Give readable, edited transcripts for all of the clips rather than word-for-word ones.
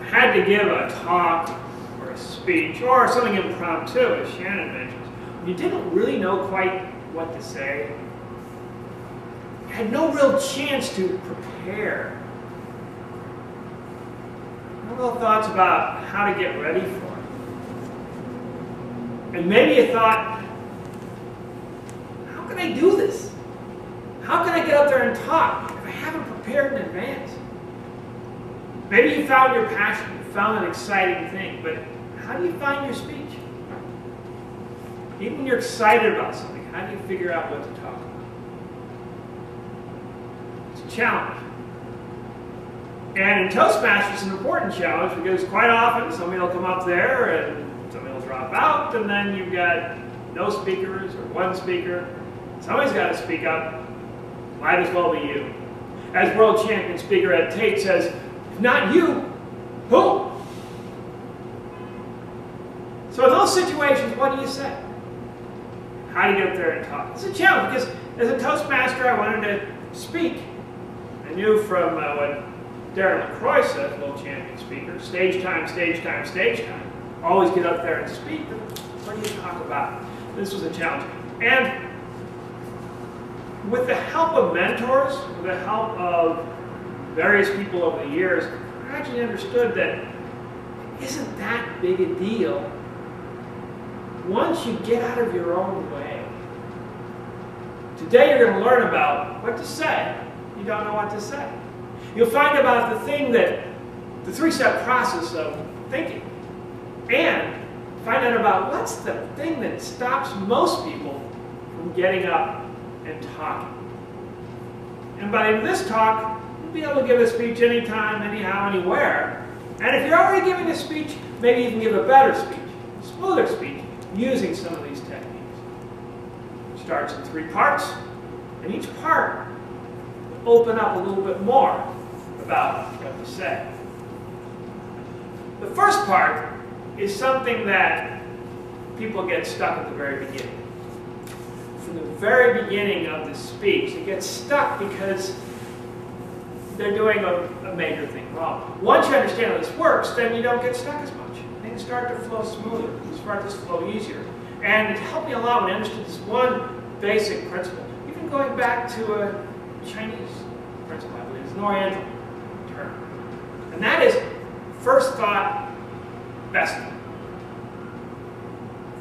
had to give a talk or a speech or something impromptu, as Shannon mentions, you didn't really know quite what to say, you had no real chance to prepare, no real thoughts about how to get ready for it. And maybe you thought, how can I do this? How can I get up there and talk if I haven't prepared in advance? Maybe you found your passion, you found an exciting thing, but how do you find your speech? Even when you're excited about something, how do you figure out what to talk about? It's a challenge. And in Toastmasters, it's an important challenge because quite often somebody will come up there and somebody will drop out, and then you've got no speakers or one speaker. Somebody's got to speak up. Might as well be you. As world champion speaker Ed Tate says, if not you, who? So in those situations, what do you say? How do you get up there and talk? It's a challenge because as a Toastmaster, I wanted to speak. I knew from what Darren LaCroix says, world champion speaker, stage time, stage time, stage time. Always get up there and speak, but what do you talk about? This was a challenge. And with the help of mentors, with the help of various people over the years, I gradually understood that it isn't that big a deal once you get out of your own way. Today you're going to learn about what to say. You don't know what to say. You'll find about the thing that, the three-step process of thinking. And find out about what's the thing that stops most people from getting up and talking. And by the end of this talk, you'll be able to give a speech anytime, anyhow, anywhere. And if you're already giving a speech, maybe you can give a better speech, a smoother speech, using some of these techniques. It starts in 3 parts, and each part will open up a little bit more about what to say. The first part is something that people get stuck at the very beginning. From the very beginning of the speech, they get stuck because they're doing a major thing wrong. Once you understand how this works, then you don't get stuck as much. Things start to flow smoother, things start to flow easier. And it helped me a lot when I understood this one basic principle. Even going back to a Chinese principle, I believe, it's an Oriental term. And that is first thought, best thought.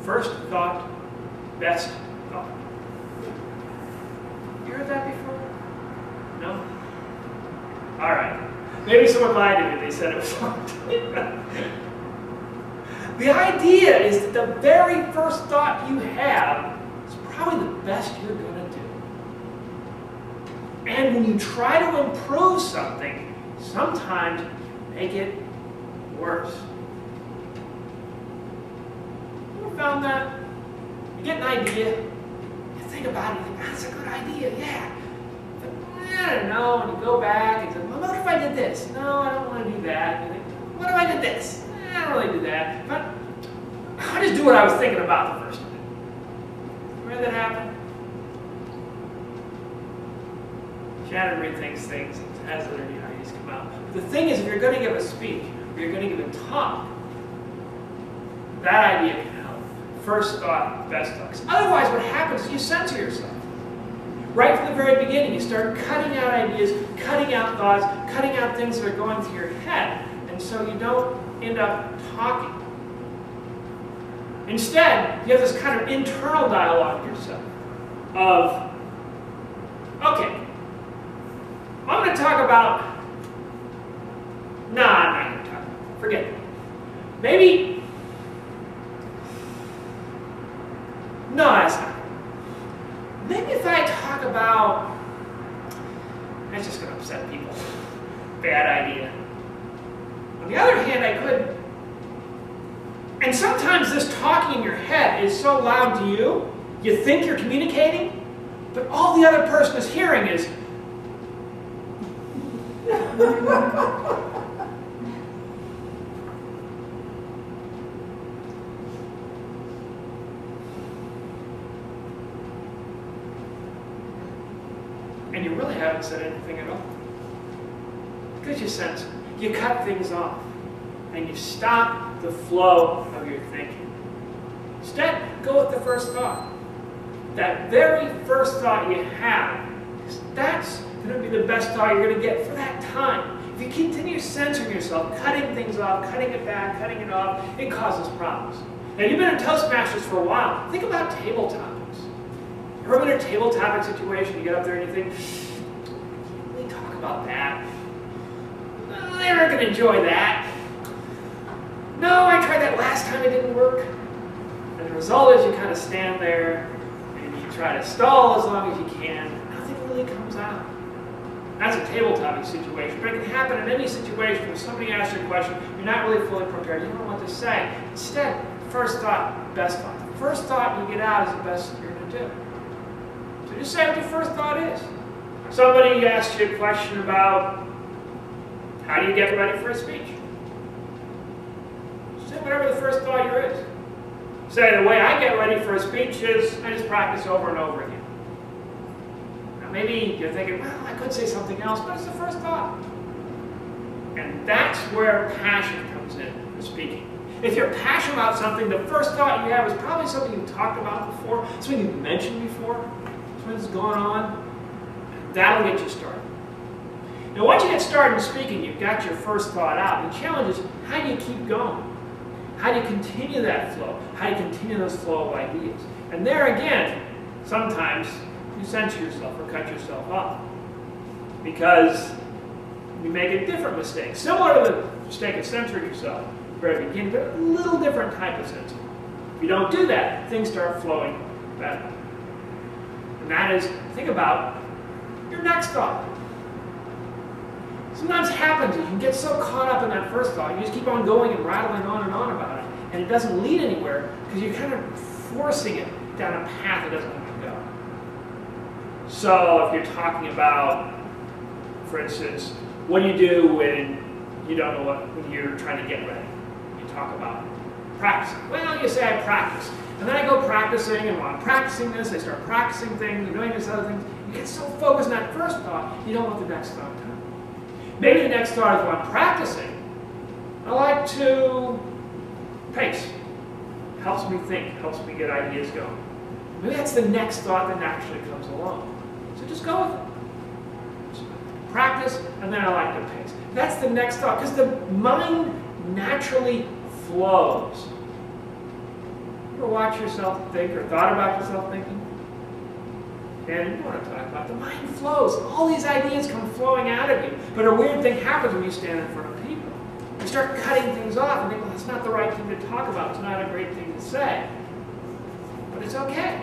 First thought, best thought. You heard that before? No? All right. Maybe someone lied to me. They said it was wrong. The idea is that the very first thought you have is probably the best you're going to do. And when you try to improve something, sometimes you make it worse. You ever found that? You get an idea, you think about it, you think, that's a good idea, yeah. But I don't know, and you go back and say, well, what if I did this? No, I don't want to do that. And you think, what if I did this? I don't really do that. But I just do what I was thinking about the first time. You ever that happen? Shannon rethinks things and has other new ideas come out. But the thing is, if you're going to give a speech, or you're going to give a talk, that idea can help. First thought, best thought. 'Cause otherwise, what happens is you censor yourself. Right from the very beginning, you start cutting out ideas, cutting out thoughts, cutting out things that are going through your head. And so you don't end up talking. Instead, you have this kind of internal dialogue with yourself of, okay, I'm going to talk about, nah, I'm not going to talk about it. Forget it. Maybe, no, that's not. Maybe if I talk about, that's just going to upset people. Bad idea. On the other hand, I could, and sometimes this talking in your head is so loud to you, you think you're communicating, but all the other person is hearing is, and you really haven't said anything at all. Because you censor, you cut things off. and you stop the flow of your thinking. Instead, go with the first thought. That very first thought you have, that's going to be the best thought you're going to get for that time. If you continue censoring yourself, cutting things off, cutting it back, cutting it off, it causes problems. Now, you've been in Toastmasters for a while. Think about table topics. You ever been in a table topic situation, you get up there and you think, can we talk about that? No, they aren't going to enjoy that. No, I tried that last time, it didn't work. And the result is you kind of stand there and you try to stall as long as you can. Nothing really comes out. That's a table topic situation, but it can happen in any situation where somebody asks you a question, you're not really fully prepared, you don't know what to say. Instead, first thought, best thought. The first thought you get out is the best you're going to do. So just say what your first thought is. Somebody asks you a question about how do you get ready for a speech? Say whatever the first thought here is. Say the way I get ready for a speech is I just practice over and over again. Maybe you're thinking, well, I could say something else, but it's the first thought. And that's where passion comes in for speaking. If you're passionate about something, the first thought you have is probably something you've talked about before, something you've mentioned before, something that's gone on. That'll get you started. Now, once you get started in speaking, you've got your first thought out. The challenge is, how do you keep going? How do you continue that flow? How do you continue those flow of ideas? And there again, sometimes you censor yourself or cut yourself off because you make a different mistake. Similar to the mistake of censoring yourself at the very beginning, but a little different type of censoring. If you don't do that, things start flowing better. And that is, think about your next thought. Sometimes it happens, you can get so caught up in that first thought, you just keep on going and rattling on and on about it, and it doesn't lead anywhere because you're kind of forcing it down a path it doesn't want to go. So if you're talking about, for instance, what do you do when you don't know when you're trying to get ready? You talk about practicing. Well, you say I practice. And then I go practicing, and while I'm practicing this, I start practicing things and doing these other things. You get so focused on that first thought, you don't want the next thought to come. Maybe the next thought is while I'm practicing, I like to pace. Helps me think, helps me get ideas going. Maybe that's the next thought that naturally comes along. So just go with it. Just practice, and then I like to pace. That's the next thought, because the mind naturally flows. You ever watch yourself think or thought about yourself thinking? And you know what I'm talking about. The mind flows. All these ideas come flowing out of you. But a weird thing happens when you stand in front of people. You start cutting things off and think, well, that's not the right thing to talk about. It's not a great thing to say. But it's okay.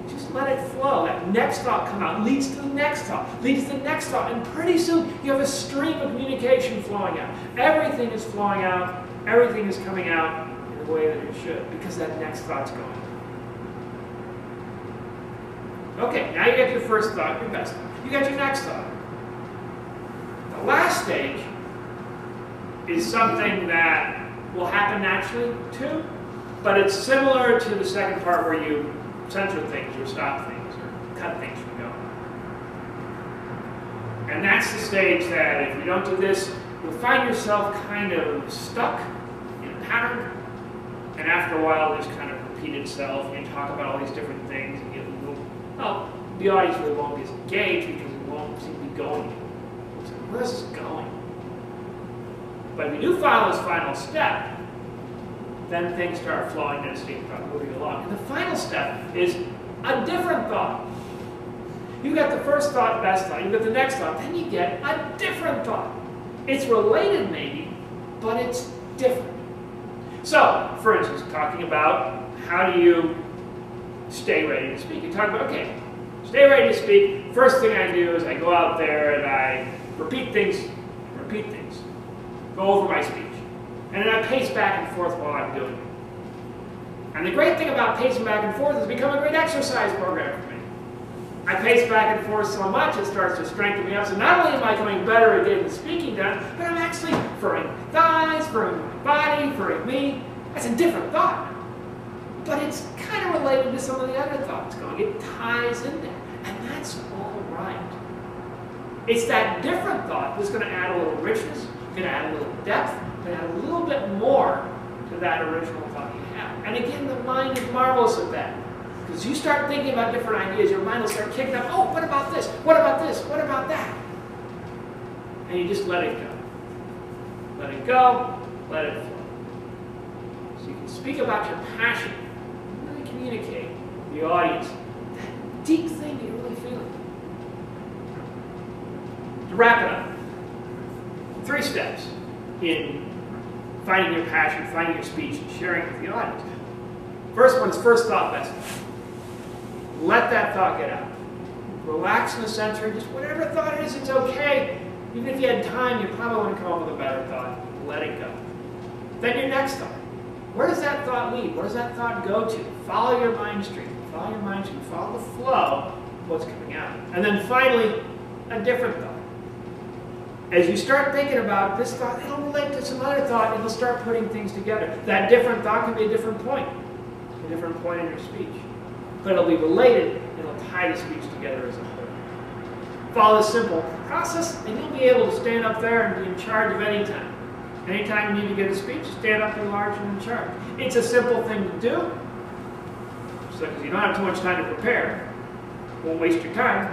Just let it flow. That next thought come out, leads to the next thought, leads to the next thought, and pretty soon you have a stream of communication flowing out. Everything is flowing out, everything is coming out in the way that it should, because that next thought's going. Okay, now you get your first thought, your best thought. You got your next thought. The last stage is something that will happen naturally too, but it's similar to the second part where you censor things or stop things or cut things from going. And that's the stage that if you don't do this, you'll find yourself kind of stuck in a pattern, and after a while it just kind of repeat itself, and you talk about all these different things, and you will, well, the audience really won't be as engaged because it won't seem to be going. So where's this going? But if you do follow this final step, then things start flowing and start moving along. And the final step is a different thought. You've got the first thought, best thought, you've got the next thought, then you get a different thought. It's related maybe, but it's different. So, for instance, talking about how do you stay ready to speak. You talk about, okay, stay ready to speak. First thing I do is I go out there and I repeat things, go over my speech. And then I pace back and forth while I'm doing it. And the great thing about pacing back and forth is it's become a great exercise program for me. I pace back and forth so much it starts to strengthen me up. So not only am I becoming better at getting the speaking done, but I'm actually furrowing my thighs, furrowing my body, furrowing me. That's a different thought. But it's kind of related to some of the other thoughts going. It ties in there. And that's all right. It's that different thought that's going to add a little richness, going to add a little depth, but add a little bit more to that original thought you have. And again, the mind is marvelous at that. Because you start thinking about different ideas, your mind will start kicking up, oh, what about this? What about this? What about that? And you just let it go. Let it go, let it flow. So you can speak about your passion, really communicate to the audience that deep thing that you're really feeling. To wrap it up, 3 steps in finding your passion, finding your speech, and sharing it with the audience. First one is first thought, best thought. Let that thought get out. Relax in the center, just whatever thought it is, it's okay. Even if you had time, you probably wouldn't come up with a better thought. Let it go. Then your next thought. Where does that thought lead? Where does that thought go to? Follow your mind stream. Follow your mind stream. Follow the flow of what's coming out. And then finally, a different thought. As you start thinking about this thought, it'll relate to some other thought, and it'll start putting things together. That different thought can be a different point in your speech. But it'll be related, and it'll tie the speech together as a whole. Follow this simple process, and you'll be able to stand up there and be in charge of any time. Anytime you need to give a speech, stand up and large and in charge. It's a simple thing to do, so because you don't have too much time to prepare, won't waste your time,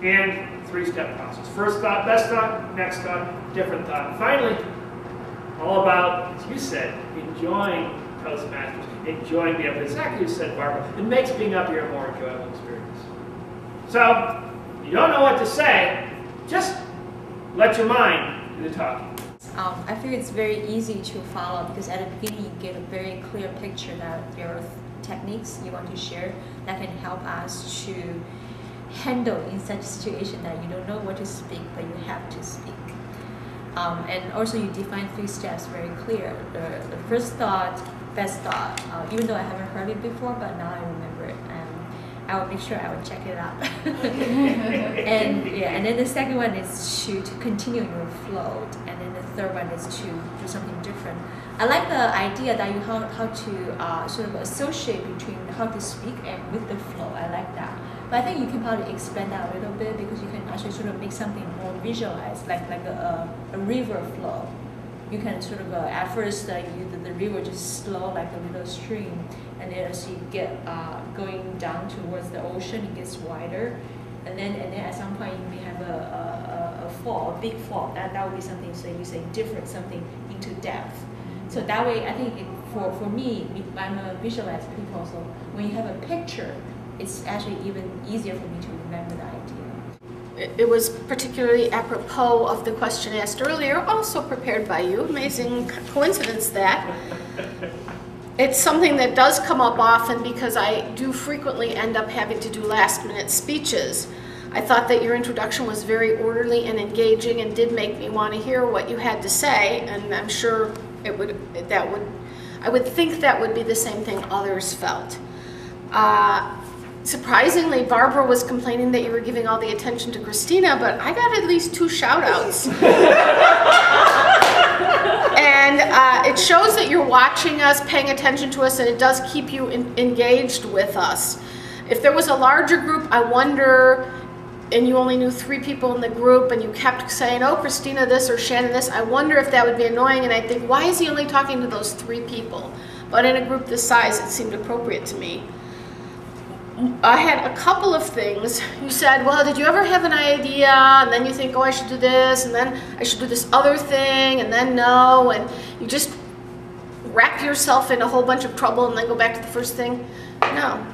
and 3-step process. First thought, best thought, next thought, different thought. And finally, all about, as you said, enjoying Toastmasters, enjoying being up here. Exactly as you said, Barbara. It makes being up here a more enjoyable experience. So, you don't know what to say, just let your mind do the talking. I feel it's very easy to follow because at the beginning you get a very clear picture that there are techniques you want to share that can help us to handle in such a situation that you don't know what to speak, but you have to speak. And also you define 3 steps very clear. The first thought, best thought, even though I haven't heard it before, but now I remember it. I will make sure I will check it out. and then the second one is to continue your flow, and then the third one is to do something different. I like the idea that you how to sort of associate between how to speak and with the flow. I like that. But I think you can probably expand that a little bit because you can actually sort of make something more visualized, like a river flow. You can sort of at first the river just slow like a little stream, and then as you get going down towards the ocean, it gets wider, and then at some point you may have a fall, a big fall. That would be something. So you say different something into depth. So that way, I think for me, I'm a visualized people. So when you have a picture, it's actually even easier for me to remember the idea. It was particularly apropos of the question asked earlier, also prepared by you. Amazing coincidence that. It's something that does come up often because I do frequently end up having to do last-minute speeches. I thought that your introduction was very orderly and engaging and did make me want to hear what you had to say, and I'm sure I would think that would be the same thing others felt. Surprisingly, Barbara was complaining that you were giving all the attention to Christina, but I got at least 2 shout-outs. And it shows that you're watching us, paying attention to us, and it does keep you engaged with us. If there was a larger group, I wonder, and you only knew 3 people in the group, and you kept saying, oh, Christina this or Shannon this, I wonder if that would be annoying, and I think, why is he only talking to those 3 people? But in a group this size, it seemed appropriate to me. I had a couple of things. You said, well, did you ever have an idea? And then you think, oh, I should do this, and then I should do this other thing, and then no, and you just wrap yourself in a whole bunch of trouble and then go back to the first thing. No,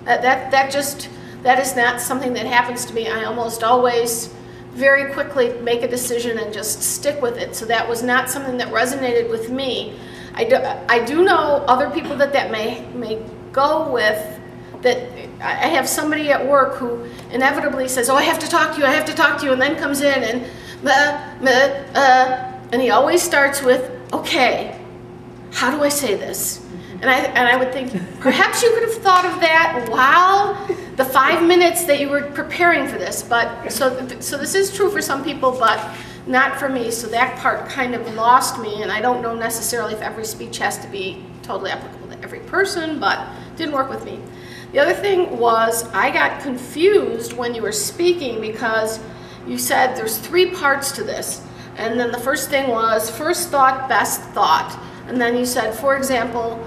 that is not something that happens to me. I almost always very quickly make a decision and just stick with it. So that was not something that resonated with me. I do know other people that may go with. That I have somebody at work who inevitably says, oh, I have to talk to you, I have to talk to you, and then comes in and he always starts with, okay, how do I say this? And I would think, perhaps you could have thought of that while the 5 minutes that you were preparing for this. But so this is true for some people, but not for me. So that part kind of lost me, and I don't know necessarily if every speech has to be totally applicable to every person, but it didn't work with me. The other thing was I got confused when you were speaking because you said there's 3 parts to this. And then the first thing was first thought, best thought. And then you said, for example,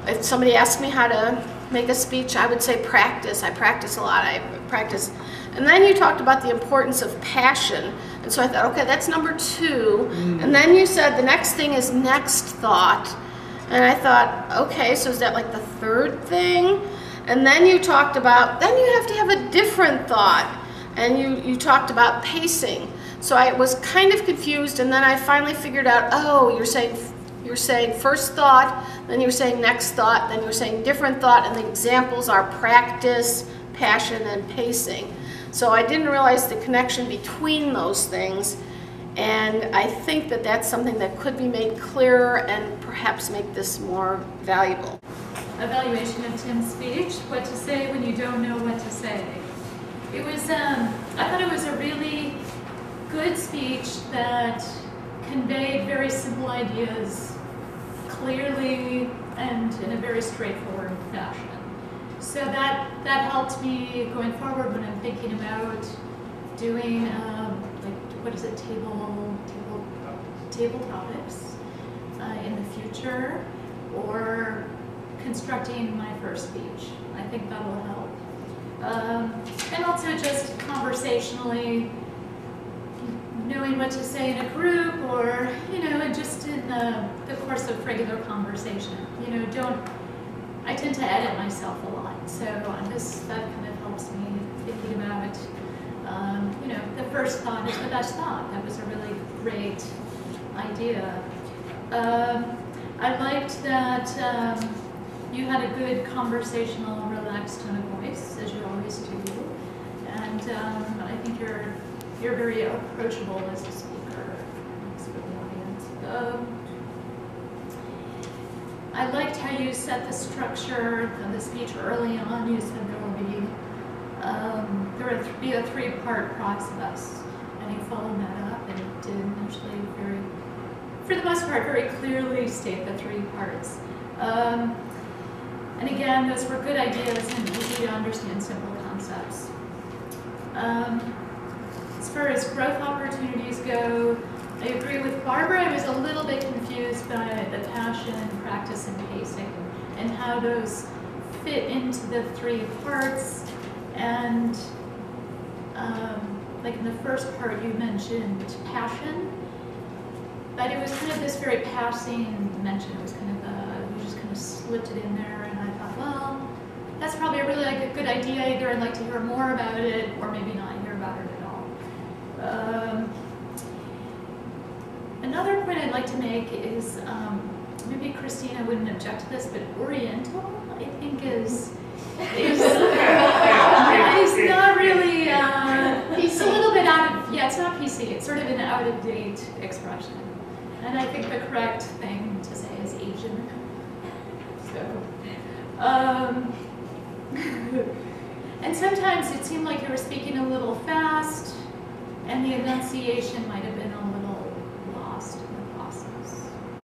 if somebody asked me how to make a speech, I would say practice. I practice a lot. I practice. And then you talked about the importance of passion. And so I thought, okay, that's number 2. And then you said the next thing is next thought. And I thought, okay, so is that like the 3rd thing? And then you talked about, then you have to have a different thought. And you talked about pacing. So I was kind of confused, and then I finally figured out, oh, you're saying first thought, then you're saying next thought, then you're saying different thought, and the examples are practice, passion, and pacing. So I didn't realize the connection between those things, and I think that that's something that could be made clearer and perhaps make this more valuable. Evaluation of Tim's speech, what to say when you don't know what to say. It was, I thought it was a really good speech that conveyed very simple ideas clearly and in a very straightforward fashion. So that helped me going forward when I'm thinking about doing, like, what is it, table topics in the future, or constructing my first speech. I think that will help. And also just conversationally, knowing what to say in a group, or, just in the course of regular conversation. I tend to edit myself a lot, so that kind of helps me thinking about, the first thought is the best thought. That was a really great idea. I liked that you had a good conversational, relaxed tone of voice, as you always do, and I think you're very approachable as a speaker for the audience. I liked how you set the structure of the speech early on. You said there will be a 3-part process, and you followed that up, and it did actually for the most part, very clearly state the 3 parts. And again, those were good ideas and easy to understand simple concepts. As far as growth opportunities go, I agree with Barbara. I was a little bit confused by the passion, practice, and pacing, and how those fit into the 3 parts. And like in the first part, you mentioned passion, but it was kind of this very passing mention. It was kind of you just kind of slipped it in there, and I thought, well, that's probably a really a good idea. Either I'd like to hear more about it, or maybe not hear about it at all. Another point I'd like to make is, maybe Christina wouldn't object to this, but Oriental, I think is not really, it's a little bit it's not PC, it's sort of an out-of-date expression. And I think the correct thing to say is Asian. So, and sometimes it seemed like you were speaking a little fast, and the enunciation might have been a